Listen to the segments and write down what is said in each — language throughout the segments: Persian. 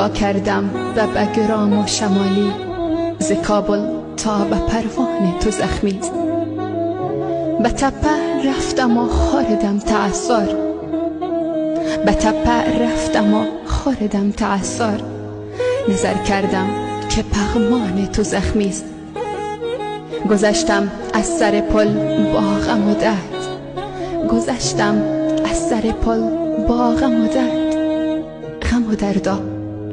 نگاه کردم به بگرام و شمالی، ز کابل تا به پروان تو زخمیست. به تپه رفتم و خوردم تعصار، به تپه رفتم و خوردم تعصار. نظر کردم که پغمان تو زخمیست. گذشتم از سر پل با غم و درد، گذشتم از سر پل با غم و درد. غم و دردا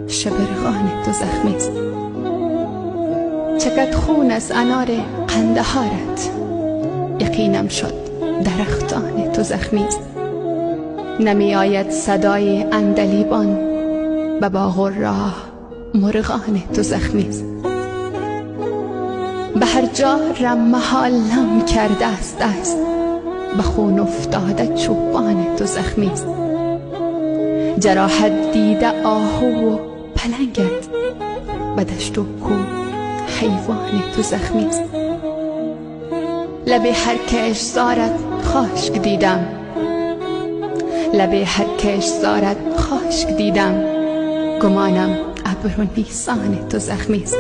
شبرغان تو زخمیست. چقدر خون از انار قندهارت، یقینم شد درختان تو زخمیست. نمی آید صدای عندلیبان، به باغ و راه مرغان تو زخمیست. به هر جا رم محالم کرده است دست، به خون افتاده چوبان تو زخمیست. جراحت دیده آهو و پلنگت، به دشت و کوه حیوان تو زخمیست. لب هر کشتزارت خاشک دیدم، لب هر کشتزارت خاشک دیدم. گمانم ابر و نیسان تو زخمیست.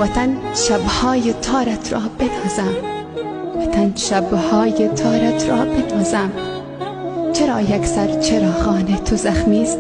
وطن شبهای تارت را بنازم، وطن شبهای تارت را بنازم. چرا یک سر چراغان تو زخمیست؟